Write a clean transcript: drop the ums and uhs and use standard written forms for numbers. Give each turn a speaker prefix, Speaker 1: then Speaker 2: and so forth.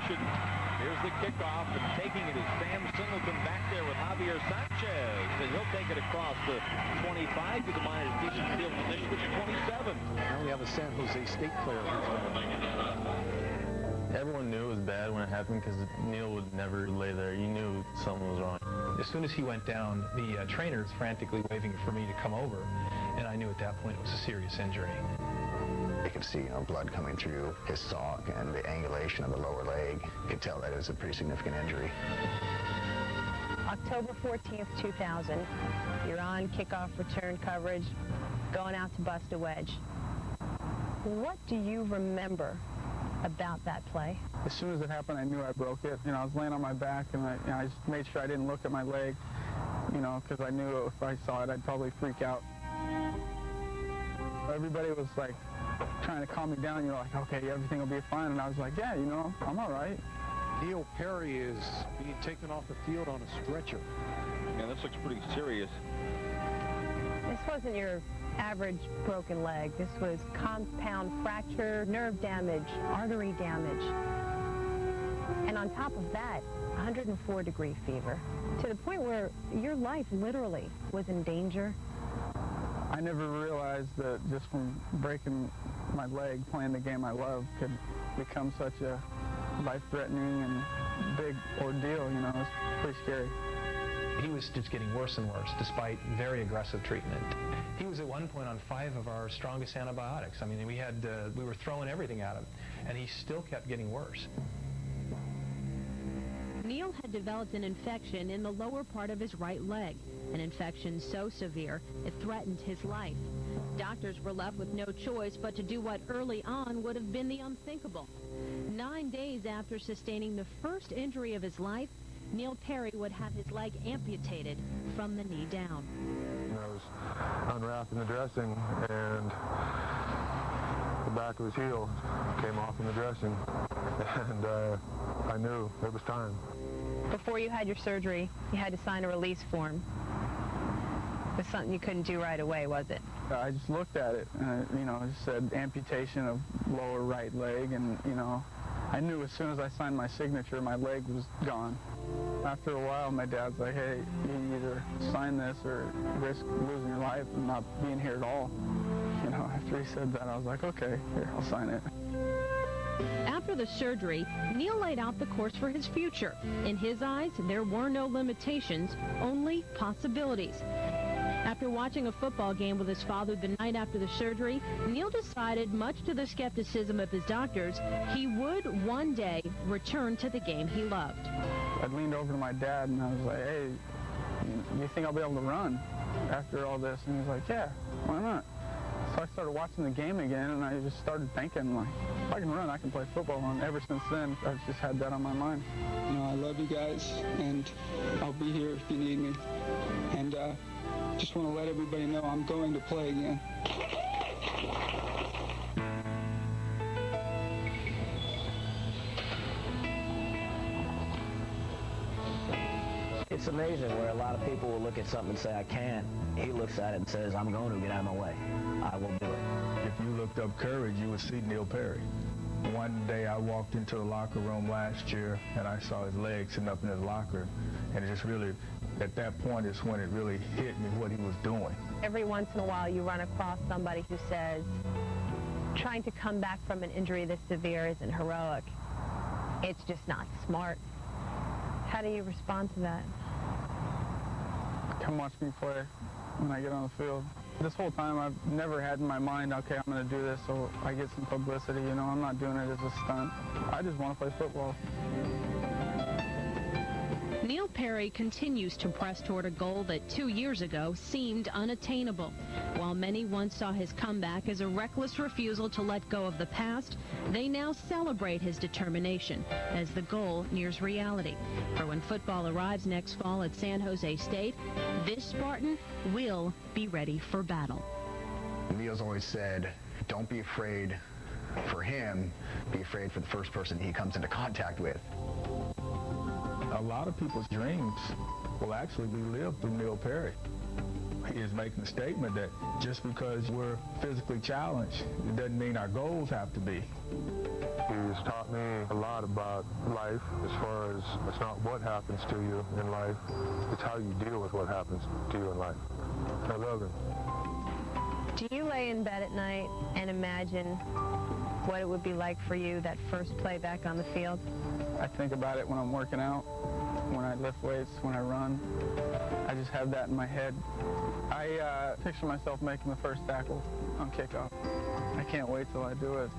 Speaker 1: formation. Here's the kickoff, and taking it is Sam Singleton back there with Javier Sanchez. And he'll take it across the 25 to the Miners' decent field position at 27.
Speaker 2: Now we have a San Jose State player who's
Speaker 3: Everyone knew it was bad when it happened because Neil would never lay there. You knew something was wrong.
Speaker 4: As soon as he went down, the trainers frantically waving for me to come over, and I knew at that point it was a serious injury.
Speaker 5: You could see, blood coming through his sock and the angulation of the lower leg. You could tell that it was a pretty significant injury.
Speaker 6: October 14th, 2000. You're on kickoff return coverage, going out to bust a wedge. What do you remember about that play?
Speaker 7: As soon as it happened, I knew I broke it. I was laying on my back, and I just made sure I didn't look at my leg, because I knew if I saw it, I'd probably freak out. Everybody was like trying to calm me down. Like, okay, everything will be fine. And I was like, yeah, I'm all right.
Speaker 2: Neil Parry is being taken off the field on a stretcher.
Speaker 1: Yeah, this looks pretty serious.
Speaker 6: This wasn't your average broken leg. This was compound fracture, nerve damage, artery damage. And on top of that, 104-degree fever, to the point where your life literally was in danger.
Speaker 7: I never realized that just from breaking my leg, playing the game I love could become such a life-threatening and big ordeal. It was pretty scary.
Speaker 4: He was just getting worse and worse, despite very aggressive treatment. He was at one point on 5 of our strongest antibiotics. I mean, we were throwing everything at him, and he still kept getting worse.
Speaker 8: Neil had developed an infection in the lower part of his right leg, an infection so severe it threatened his life. Doctors were left with no choice but to do what early on would have been the unthinkable. 9 days after sustaining the first injury of his life, Neil Parry would have his leg amputated from the knee down.
Speaker 3: I was unwrapping the dressing, and the back of his heel came off in the dressing, and I knew it was time.
Speaker 6: Before you had your surgery, you had to sign a release form. It was something you couldn't do right away, was it?
Speaker 7: I just looked at it, and it said amputation of lower right leg, and, I knew as soon as I signed my signature, my leg was gone. After a while, my dad's like, hey, you can either sign this or risk losing your life and not being here at all. After he said that, I was like, okay, here, I'll sign it.
Speaker 8: After the surgery, Neil laid out the course for his future. In his eyes, there were no limitations, only possibilities. After watching a football game with his father the night after the surgery, Neil decided, much to the skepticism of his doctors, he would one day return to the game he loved.
Speaker 7: I leaned over to my dad and I was like, hey, you think I'll be able to run after all this? And he was like, yeah, why not? So I started watching the game again, and I just started thinking, like, if I can run, I can play football. And ever since then, I've just had that on my mind.
Speaker 9: I love you guys, and I'll be here if you need me. And just want to let everybody know I'm going to play again.
Speaker 10: It's amazing where a lot of people will look at something and say, I can't. He looks at it and says, I'm going to get out of my way. I will do it.
Speaker 3: If you looked up courage, you would see Neil Parry. One day I walked into the locker room last year, and I saw his legs sitting up in his locker, and it just really, at that point is when it really hit me what he was doing.
Speaker 6: Every once in a while you run across somebody who says, trying to come back from an injury this severe isn't heroic. It's just not smart. How do you respond to that?
Speaker 7: Come watch me play when I get on the field. This whole time I've never had in my mind, okay, I'm going to do this so I get some publicity. I'm not doing it as a stunt. I just want to play football.
Speaker 8: Neil Parry continues to press toward a goal that 2 years ago seemed unattainable. While many once saw his comeback as a reckless refusal to let go of the past, they now celebrate his determination as the goal nears reality. For when football arrives next fall at San Jose State, this Spartan will be ready for battle.
Speaker 5: Neil's always said, don't be afraid for him, be afraid for the first person he comes into contact with.
Speaker 3: A lot of people's dreams will actually be lived through Neil Parry. is making the statement that just because we're physically challenged, it doesn't mean our goals have to be.
Speaker 11: He's taught me a lot about life, as far as it's not what happens to you in life, it's how you deal with what happens to you in life. I love him.
Speaker 6: Do you lay in bed at night and imagine what it would be like for you that first play back on the field?
Speaker 7: I think about it when I'm working out, when I lift weights, when I run. I just have that in my head. I picture myself making the first tackle on kickoff. I can't wait till I do it.